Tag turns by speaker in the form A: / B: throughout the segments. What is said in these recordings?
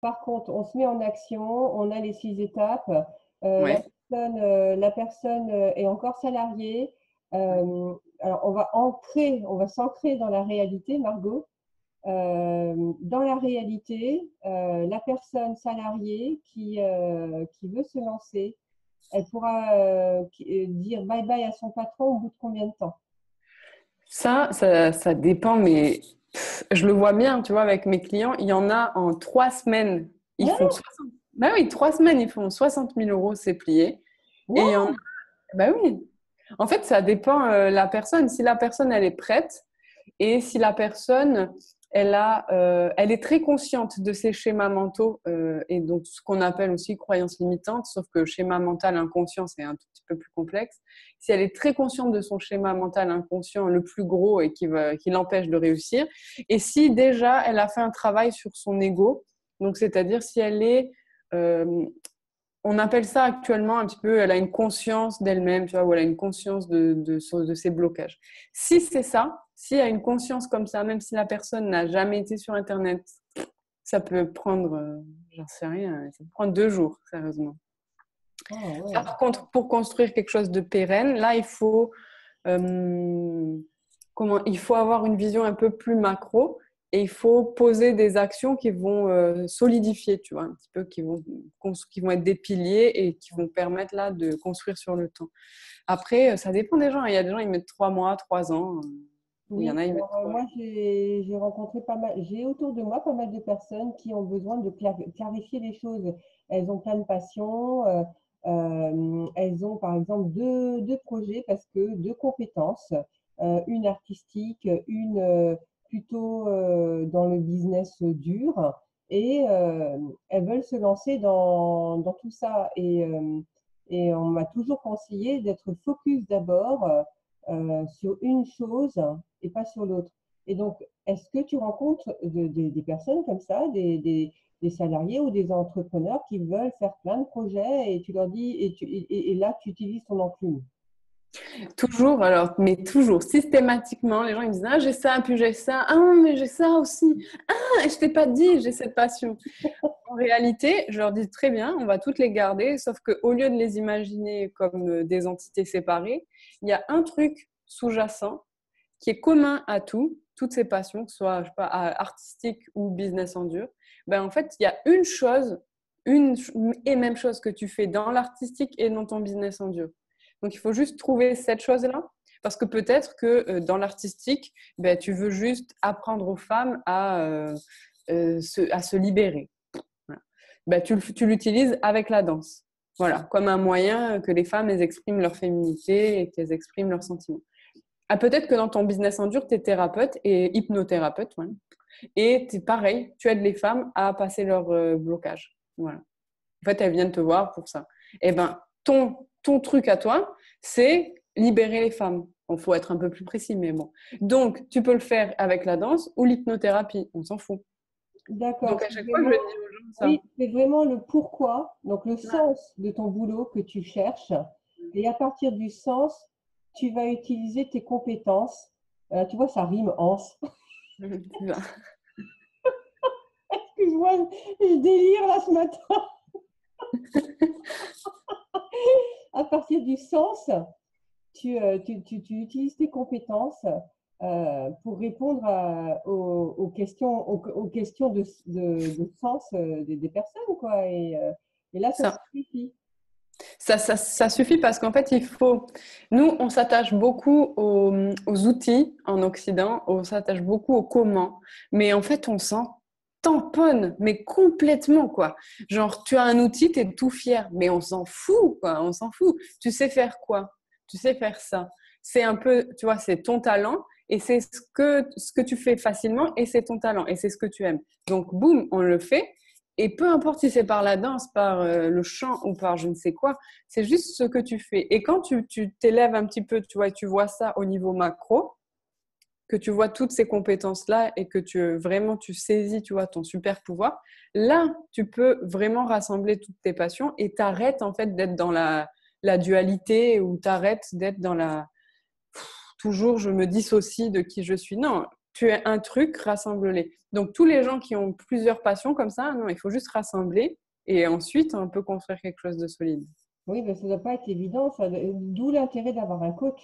A: Par contre, on se met en action, on a les 6 étapes.
B: Ouais.
A: La personne est encore salariée. Alors, on va s'ancrer dans la réalité, Margot. Dans la réalité, la personne salariée qui veut se lancer, elle pourra dire bye bye à son patron au bout de combien de temps?
B: Ça dépend, mais je le vois bien, tu vois, avec mes clients. Il y en a en 3 semaines, ils font
A: Ouais,
B: 60. Bah oui, 3 semaines, ils font 60 000 euros, c'est plié. Et il y en a,
A: ouais,
B: bah oui. En fait, ça dépend la personne. Si la personne, elle est prête et si la personne, elle est très consciente de ses schémas mentaux et donc ce qu'on appelle aussi croyances limitantes, sauf que schéma mental inconscient, c'est un tout petit peu plus complexe. Si elle est très consciente de son schéma mental inconscient le plus gros et qui l'empêche de réussir, et si déjà elle a fait un travail sur son ego, donc c'est-à-dire si elle est euh, on appelle ça actuellement un petit peu, elle a une conscience d'elle-même, tu vois, ou elle a une conscience de ses blocages. Si c'est ça, s'il y a une conscience comme ça, même si la personne n'a jamais été sur Internet, ça peut prendre, j'en sais rien, ça peut prendre 2 jours, sérieusement.
A: ah ouais.
B: Par contre, pour construire quelque chose de pérenne, là, euh, il faut avoir une vision un peu plus macro et il faut poser des actions qui vont solidifier, tu vois, un petit peu, qui vont être des piliers et qui vont permettre là de construire sur le temps. Après, ça dépend des gens. Il y a des gens, ils mettent 3 mois, 3 ans. Il y en
A: Oui,
B: a, ils mettent
A: alors moi j'ai rencontré pas mal, j'ai autour de moi pas mal de personnes qui ont besoin de clarifier les choses. Elles ont plein de passions, elles ont par exemple deux projets parce que deux compétences, une artistique, une plutôt dans le business dur, et elles veulent se lancer dans tout ça. Et on m'a toujours conseillé d'être focus d'abord sur une chose et pas sur l'autre. Et donc, est-ce que tu rencontres des personnes comme ça, des salariés ou des entrepreneurs qui veulent faire plein de projets et tu leur dis, et là, tu utilises ton enclume?
B: toujours, alors, mais toujours, systématiquement, les gens ils me disent ah, j'ai ça, puis j'ai ça, ah, mais j'ai ça aussi, ah, et je t'ai pas dit, j'ai cette passion. En réalité, je leur dis très bien, on va toutes les garder, sauf qu'au lieu de les imaginer comme des entités séparées, il y a un truc sous-jacent qui est commun à toutes ces passions, que ce soit je sais pas, artistique ou business en dur. Ben, en fait, il y a une chose, une et même chose que tu fais dans l'artistique et dans ton business en dur. Donc, il faut juste trouver cette chose-là. Parce que peut-être que dans l'artistique, ben, tu veux juste apprendre aux femmes à se libérer. Voilà. Ben, tu l'utilises avec la danse. Voilà, comme un moyen que les femmes elles expriment leur féminité et qu'elles expriment leurs sentiments. Ah, peut-être que dans ton business en dur, tu es thérapeute et hypnothérapeute. Ouais. Et c'est pareil, tu aides les femmes à passer leur blocage. Voilà. En fait, elles viennent te voir pour ça. Eh ben, ton truc à toi, c'est libérer les femmes. Il faut être un peu plus précis, mais bon. Donc, tu peux le faire avec la danse ou l'hypnothérapie. On s'en fout.
A: D'accord,
B: Donc, à chaque fois, je dis aux gens ça.
A: oui, c'est vraiment le pourquoi, donc le
B: Ouais.
A: sens de ton boulot que tu cherches. Et à partir du sens, tu vas utiliser tes compétences. Tu vois, ça rime, ans.
B: C'est ça.
A: Excuse-moi, je délire là ce matin. À partir du sens, tu utilises tes compétences pour répondre aux questions de sens des personnes, quoi. Et là, ça
B: Ça.
A: suffit.
B: Ça suffit parce qu'en fait, nous, on s'attache beaucoup aux outils en Occident, on s'attache beaucoup au comment, mais en fait, on s'en tamponne, mais complètement, quoi. Genre, tu as un outil, tu es tout fier, mais on s'en fout, quoi, on s'en fout. Tu sais faire quoi? Tu sais faire ça. C'est un peu, tu vois, c'est ton talent et c'est ce que tu fais facilement et c'est ton talent et c'est ce que tu aimes. Donc, boum, on le fait. Et peu importe si c'est par la danse, par le chant ou par je ne sais quoi, c'est juste ce que tu fais. Et quand tu t'élèves un petit peu, tu vois, tu vois ça au niveau macro, que tu vois toutes ces compétences-là et que tu saisis, tu vois, ton super pouvoir, là, tu peux vraiment rassembler toutes tes passions et t'arrêtes en fait d'être dans la dualité ou t'arrêtes d'être dans toujours je me dissocie de qui je suis. Non, tu es un truc, rassemble-les. Donc, tous les gens qui ont plusieurs passions comme ça, non, il faut juste rassembler et ensuite, on peut construire quelque chose de solide.
A: Oui, mais ça ne doit pas être évident, ça. D'où l'intérêt d'avoir un coach.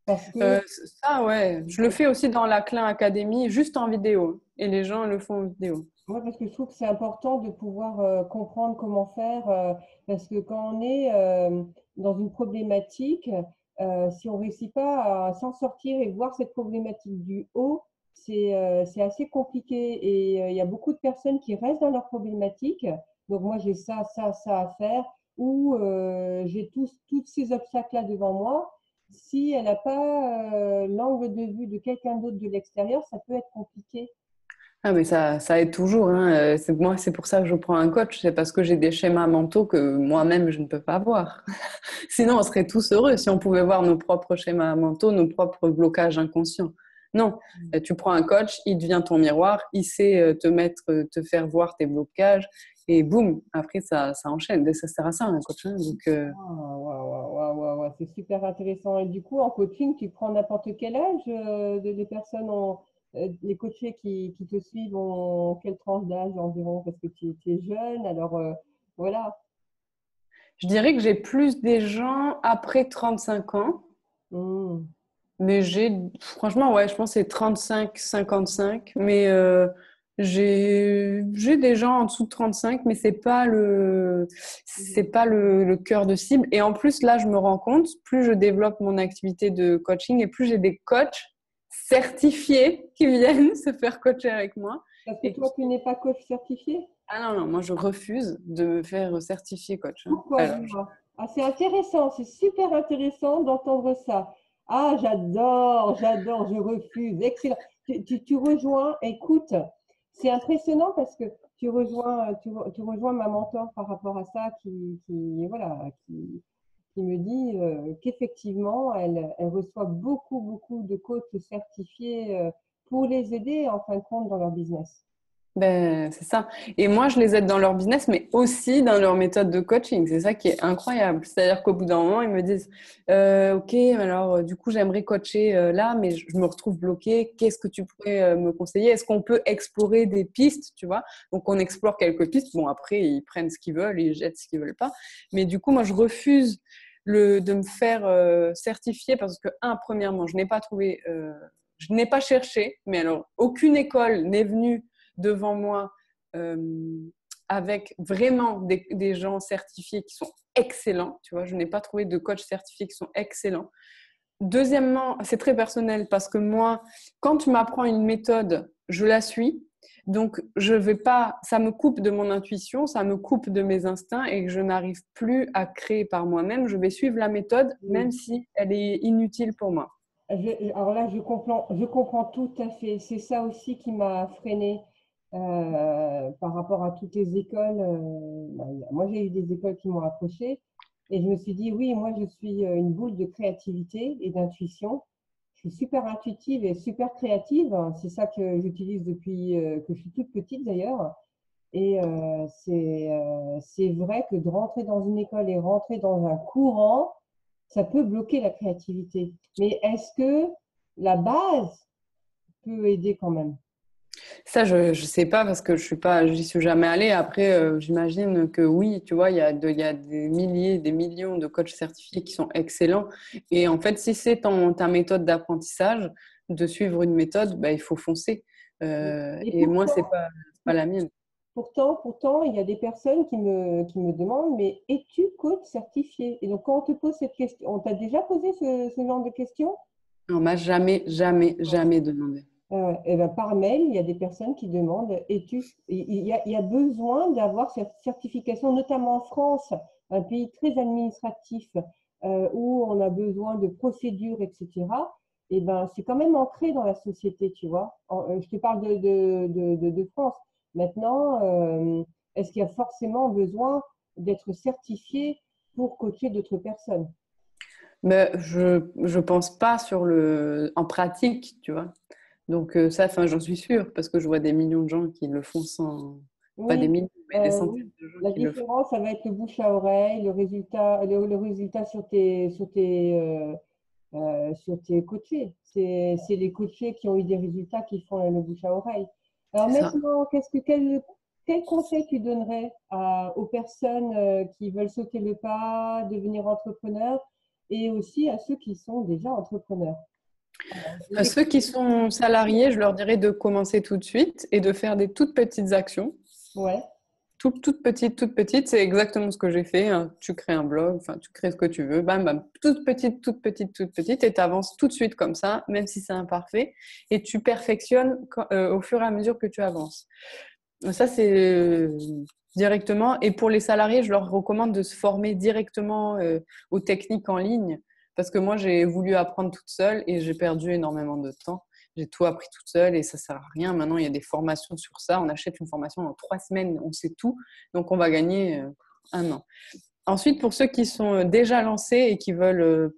A: Parce que,
B: Ça, ouais. Je le fais aussi dans la Klein Academy, juste en vidéo. Et les gens le font en vidéo.
A: moi, parce que je trouve que c'est important de pouvoir comprendre comment faire. Parce que quand on est dans une problématique, si on ne réussit pas à s'en sortir et voir cette problématique du haut, c'est assez compliqué. Et il y a beaucoup de personnes qui restent dans leur problématique. Donc, moi, j'ai ça à faire. Ou j'ai tous ces obstacles-là devant moi. Si elle n'a pas l'angle de vue de quelqu'un d'autre de l'extérieur, ça peut être compliqué.
B: Ah, mais ça aide toujours, hein. Moi, c'est pour ça que je prends un coach. C'est parce que j'ai des schémas mentaux que moi-même, je ne peux pas voir. Sinon, on serait tous heureux si on pouvait voir nos propres schémas mentaux, nos propres blocages inconscients. Non, tu prends un coach, il devient ton miroir, il sait te faire voir tes blocages et boum, après ça enchaîne. Et ça sert à ça, un coach, hein. Donc,
A: Ah, c'est super intéressant. Et du coup, en coaching, tu prends n'importe quel âge des personnes, les coachés qui te suivent ont quelle tranche d'âge environ? Parce que tu es jeune, alors voilà.
B: je dirais que j'ai plus des gens après 35 ans,
A: Hmm.
B: mais franchement, ouais, je pense que c'est 35, 55. Mais j'ai des gens en dessous de 35, mais c'est pas le cœur de cible. Et en plus, là, je me rends compte, plus je développe mon activité de coaching et plus j'ai des coachs certifiés qui viennent se faire coacher avec moi.
A: Parce que
B: Et
A: toi, tu n'es pas coach certifié?
B: Ah non, non, moi, je refuse de me faire certifier coach, hein.
A: Pourquoi,
B: Alors,
A: dis-moi? Ah, c'est intéressant, c'est super intéressant d'entendre ça. Ah, j'adore, je refuse. Excellent. Tu rejoins, écoute, c'est impressionnant parce que tu rejoins ma mentor par rapport à ça voilà, qui me dit qu'effectivement, elle reçoit beaucoup de coachs certifiés pour les aider en fin de compte dans leur business.
B: ben, c'est ça. Et moi, je les aide dans leur business, mais aussi dans leur méthode de coaching. C'est ça qui est incroyable. C'est-à-dire qu'au bout d'un moment, ils me disent, OK, alors du coup, j'aimerais coacher là, mais je me retrouve bloquée. Qu'est-ce que tu pourrais me conseiller? Est-ce qu'on peut explorer des pistes, tu vois? Donc, on explore quelques pistes. Bon, après, ils prennent ce qu'ils veulent, ils jettent ce qu'ils veulent pas. Mais du coup, moi, je refuse de me faire certifier parce que, premièrement, je n'ai pas cherché, mais alors, aucune école n'est venue devant moi euh, avec vraiment des gens certifiés qui sont excellents. Tu vois, je n'ai pas trouvé de coach certifiés qui sont excellents. Deuxièmement, c'est très personnel parce que moi, quand tu m'apprends une méthode, je la suis. Donc, je vais pas, ça me coupe de mon intuition, ça me coupe de mes instincts et que je n'arrive plus à créer par moi-même. Je vais suivre la méthode, même si elle est inutile pour moi.
A: Alors là, je comprends tout à fait. C'est ça aussi qui m'a freinée par rapport à toutes les écoles. Moi, j'ai eu des écoles qui m'ont approchée et je me suis dit, oui, moi, je suis une boule de créativité et d'intuition. Je suis super intuitive et super créative. C'est ça que j'utilise depuis que je suis toute petite d'ailleurs. Et c'est vrai que de rentrer dans une école et rentrer dans un courant, ça peut bloquer la créativité. Mais est-ce que la base peut aider quand même?
B: Ça, je ne sais pas parce que j'y suis jamais allée. Après, j'imagine que oui, tu vois, il y a des milliers, des millions de coachs certifiés qui sont excellents. Et en fait, si c'est ta méthode d'apprentissage, de suivre une méthode, bah, il faut foncer.
A: Et
B: Et moi, c'est pas la mienne.
A: pourtant, il y a des personnes qui me demandent, mais es-tu coach certifié? Et donc, quand on te pose cette question, on t'a déjà posé ce genre de questions?
B: On m'a jamais, jamais, jamais demandé.
A: Eh ben, par mail, il y a des personnes qui demandent, il y a besoin d'avoir cette certification, notamment en France, un pays très administratif où on a besoin de procédures, etc. Et ben, c'est quand même ancré dans la société, tu vois. Je te parle de France. Maintenant, est-ce qu'il y a forcément besoin d'être certifié pour coacher d'autres personnes?
B: Mais je pense pas en pratique, tu vois. Donc ça, enfin, j'en suis sûre parce que je vois des millions de gens qui le font sans, pas des
A: Oui,
B: millions, mais des centaines
A: oui.
B: de gens
A: La
B: qui le font.
A: différence, ça va être le bouche à oreille, le résultat sur tes coachés. C'est les coachés qui ont eu des résultats qui font le bouche à oreille. Alors
B: C'est ça.
A: maintenant, quel conseil tu donnerais aux personnes qui veulent sauter le pas, devenir entrepreneurs, et aussi à ceux qui sont déjà entrepreneurs?
B: À ceux qui sont salariés, je leur dirais de commencer tout de suite et de faire des toutes petites actions.
A: Ouais,
B: Toutes petites, c'est exactement ce que j'ai fait, hein. Tu crées un blog, enfin, tu crées ce que tu veux, bam, bam, toute petite, et tu avances tout de suite comme ça, même si c'est imparfait, et tu perfectionnes au fur et à mesure que tu avances. Ça, c'est directement. Et pour les salariés, je leur recommande de se former directement aux techniques en ligne, parce que moi, j'ai voulu apprendre toute seule et j'ai perdu énormément de temps. J'ai tout appris toute seule et ça sert à rien. Maintenant, il y a des formations sur ça. On achète une formation en 3 semaines, on sait tout. Donc, on va gagner 1 an. Ensuite, pour ceux qui sont déjà lancés et qui veulent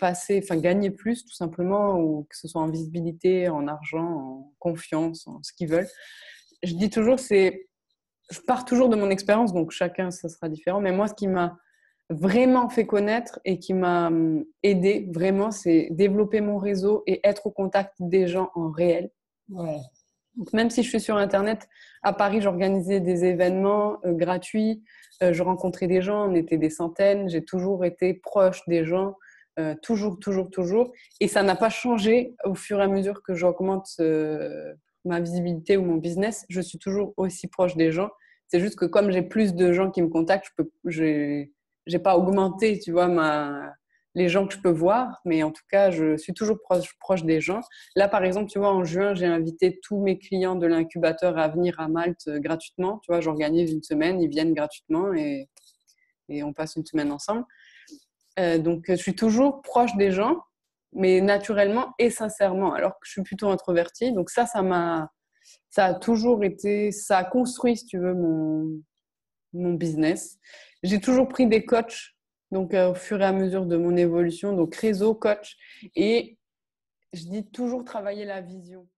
B: gagner plus, tout simplement, ou que ce soit en visibilité, en argent, en confiance, en ce qu'ils veulent, je dis toujours, je pars toujours de mon expérience, donc chacun, ça sera différent. Mais moi, ce qui m'a vraiment fait connaître et qui m'a aidé vraiment, c'est développer mon réseau et être au contact des gens en réel.
A: ouais,
B: Donc, même si je suis sur Internet, à Paris, j'organisais des événements gratuits, je rencontrais des gens, on était des centaines, j'ai toujours été proche des gens, toujours. Et ça n'a pas changé au fur et à mesure que j'augmente ma visibilité ou mon business. Je suis toujours aussi proche des gens. C'est juste que comme j'ai plus de gens qui me contactent, j'ai pas augmenté, tu vois, les gens que je peux voir, mais en tout cas, je suis toujours proche des gens. Là, par exemple, tu vois, en juin, j'ai invité tous mes clients de l'incubateur à venir à Malte gratuitement. Tu vois, j'organise une semaine, ils viennent gratuitement et on passe une semaine ensemble. Donc, je suis toujours proche des gens, mais naturellement et sincèrement, alors que je suis plutôt introvertie. Donc ça a toujours été, ça a construit, si tu veux, mon business. J'ai toujours pris des coachs, donc au fur et à mesure de mon évolution, donc réseau, coach, et je dis toujours travailler la vision.